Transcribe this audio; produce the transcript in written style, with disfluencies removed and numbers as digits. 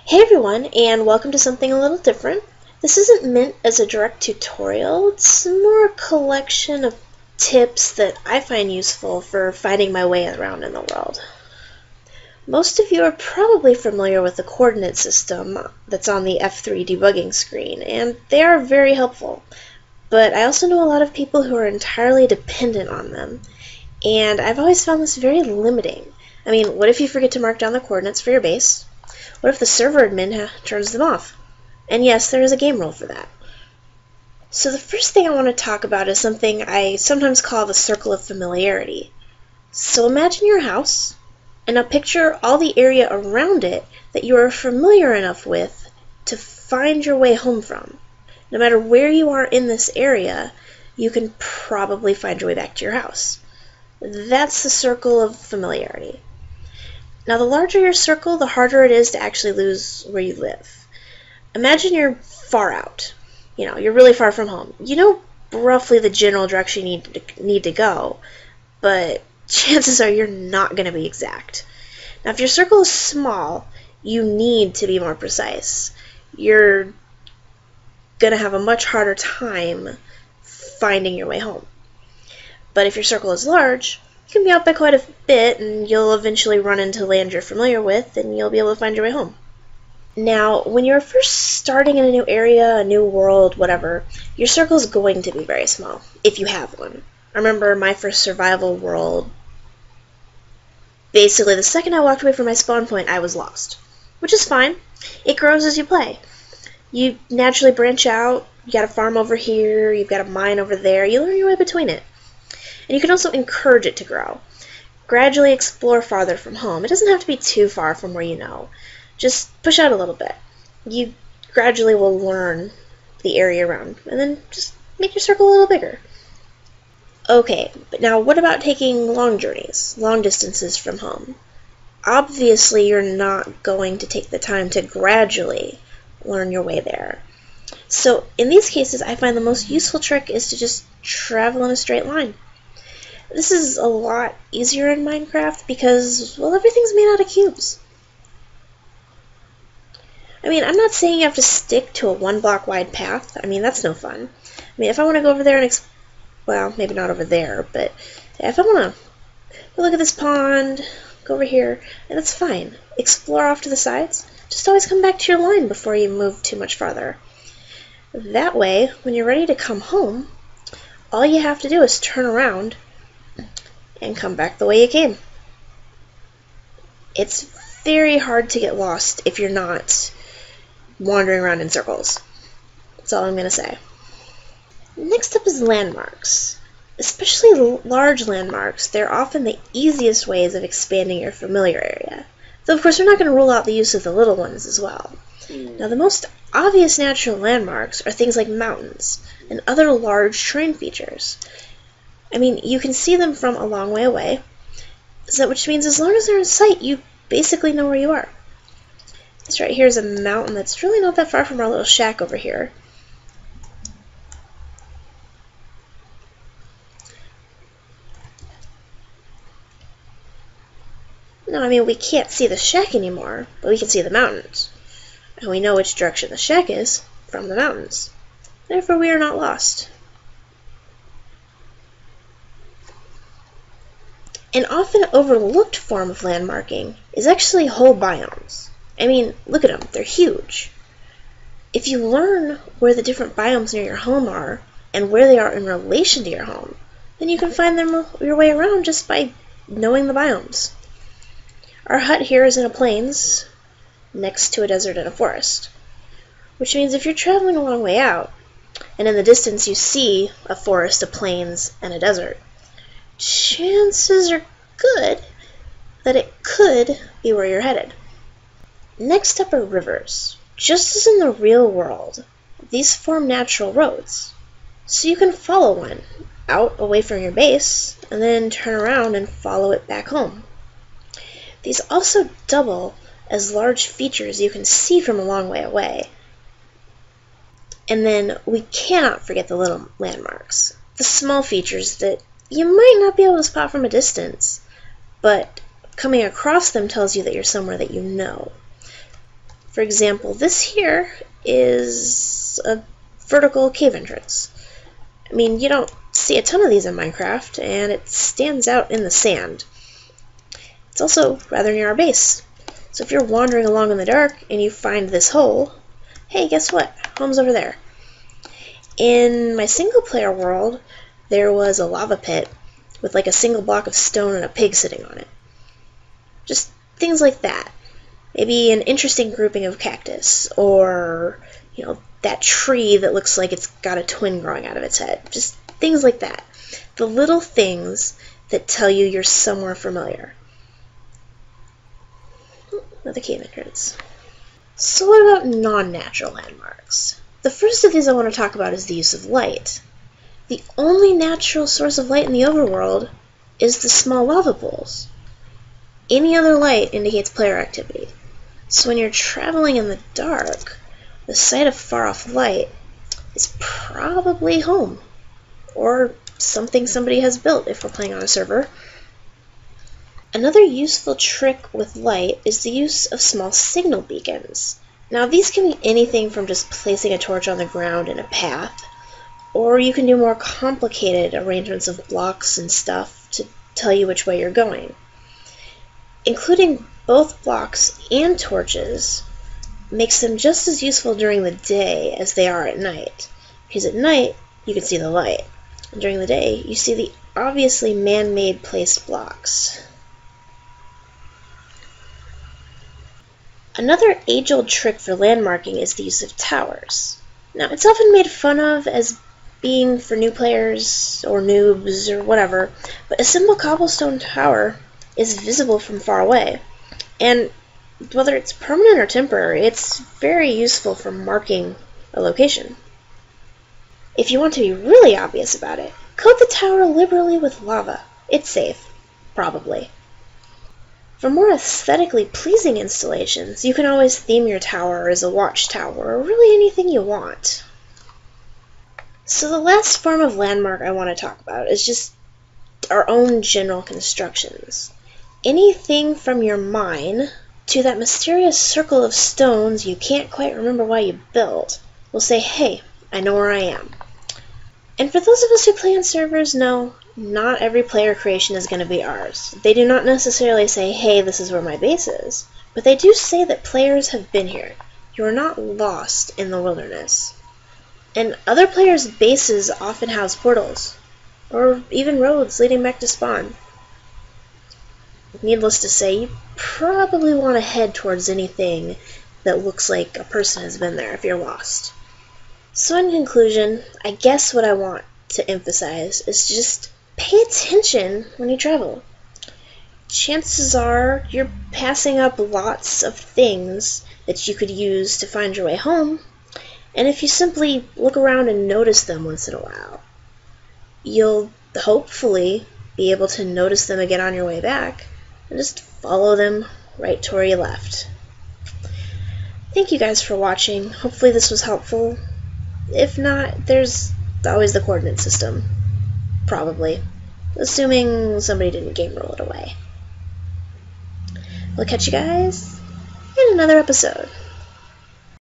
Hey everyone, and welcome to something a little different. This isn't meant as a direct tutorial, it's more a collection of tips that I find useful for finding my way around in the world. Most of you are probably familiar with the coordinate system that's on the F3 debugging screen, and they are very helpful. But I also know a lot of people who are entirely dependent on them, and I've always found this very limiting. I mean, what if you forget to mark down the coordinates for your base? What if the server admin turns them off? And yes, there is a game rule for that. So the first thing I want to talk about is something I sometimes call the Circle of Familiarity. So imagine your house, and now picture all the area around it that you are familiar enough with to find your way home from. No matter where you are in this area, you can probably find your way back to your house. That's the Circle of Familiarity. Now, the larger your circle, the harder it is to actually lose where you live. Imagine you're far out. You're really far from home. You know roughly the general direction you need to go, but chances are you're not going to be exact. Now, if your circle is small, you need to be more precise. You're going to have a much harder time finding your way home. But if your circle is large, you can be out by quite a bit, and you'll eventually run into land you're familiar with, and you'll be able to find your way home. Now, when you're first starting in a new area, a new world, whatever, your circle is going to be very small, if you have one. I remember my first survival world, basically the second I walked away from my spawn point, I was lost. Which is fine. It grows as you play. You naturally branch out, you got a farm over here, you've got a mine over there, you learn your way between it. And you can also encourage it to grow. Gradually explore farther from home. It doesn't have to be too far from where you know. Just push out a little bit. You gradually will learn the area around, and then just make your circle a little bigger. Okay, but now what about taking long journeys, long distances from home? Obviously, you're not going to take the time to gradually learn your way there. So in these cases, I find the most useful trick is to just travel in a straight line. This is a lot easier in Minecraft because, well, everything's made out of cubes. I mean, I'm not saying you have to stick to a one-block wide path. I mean, that's no fun. I mean, if I want to go over there and well, maybe not over there, but if I want to go look at this pond, go over here, and that's fine. Explore off to the sides. Just always come back to your line before you move too much farther. That way, when you're ready to come home, all you have to do is turn around and come back the way you came. It's very hard to get lost if you're not wandering around in circles. That's all I'm going to say. Next up is landmarks. Especially large landmarks, they're often the easiest ways of expanding your familiar area. Though of course we're not going to rule out the use of the little ones as well. Now the most obvious natural landmarks are things like mountains and other large terrain features. I mean, you can see them from a long way away, which means as long as they're in sight, you basically know where you are. This right here is a mountain that's really not that far from our little shack over here. No, I mean, we can't see the shack anymore, but we can see the mountains. And we know which direction the shack is from the mountains. Therefore, we are not lost. An often overlooked form of landmarking is actually whole biomes. I mean, look at them, they're huge. If you learn where the different biomes near your home are, and where they are in relation to your home, then you can find your way around just by knowing the biomes. Our hut here is in a plains, next to a desert and a forest. Which means if you're traveling a long way out, and in the distance you see a forest, a plains, and a desert, chances are good that it could be where you're headed. Next up are rivers. Just as in the real world, these form natural roads. So you can follow one out away from your base, and then turn around and follow it back home. These also double as large features you can see from a long way away. And then we cannot forget the little landmarks, the small features that you might not be able to spot from a distance, but coming across them tells you that you're somewhere that you know. For example, this here is a vertical cave entrance. I mean, you don't see a ton of these in Minecraft, and it stands out in the sand. It's also rather near our base. So if you're wandering along in the dark and you find this hole, hey, guess what? Home's over there. In my single-player world, there was a lava pit with like a single block of stone and a pig sitting on it. Just things like that. Maybe an interesting grouping of cactus, or, you know, that tree that looks like it's got a twin growing out of its head. Just things like that. The little things that tell you you're somewhere familiar. Another cave entrance. So what about non-natural landmarks? The first of these I want to talk about is the use of light. The only natural source of light in the overworld is the small lava pools. Any other light indicates player activity. So when you're traveling in the dark, the sight of far-off light is probably home, or something somebody has built if we're playing on a server. Another useful trick with light is the use of small signal beacons. Now these can be anything from just placing a torch on the ground in a path, or you can do more complicated arrangements of blocks and stuff to tell you which way you're going. Including both blocks and torches makes them just as useful during the day as they are at night, because at night you can see the light, and during the day you see the obviously man-made placed blocks. Another age-old trick for landmarking is the use of towers. Now, it's often made fun of as being for new players or noobs or whatever, but a simple cobblestone tower is visible from far away, and whether it's permanent or temporary, it's very useful for marking a location. If you want to be really obvious about it, coat the tower liberally with lava. It's safe, probably. For more aesthetically pleasing installations, you can always theme your tower as a watchtower, or really anything you want. So the last form of landmark I want to talk about is just our own general constructions. Anything from your mine to that mysterious circle of stones you can't quite remember why you built will say, hey, I know where I am. And for those of us who play on servers, no, not every player creation is going to be ours. They do not necessarily say, hey, this is where my base is, but they do say that players have been here. You are not lost in the wilderness. And other players' bases often house portals, or even roads leading back to spawn. Needless to say, you probably want to head towards anything that looks like a person has been there if you're lost. So in conclusion, I guess what I want to emphasize is just pay attention when you travel. Chances are you're passing up lots of things that you could use to find your way home, and if you simply look around and notice them once in a while, you'll hopefully be able to notice them again on your way back, and just follow them right to where you left. Thank you guys for watching. Hopefully this was helpful. If not, there's always the coordinate system. Probably. Assuming somebody didn't game roll it away. We'll catch you guys in another episode.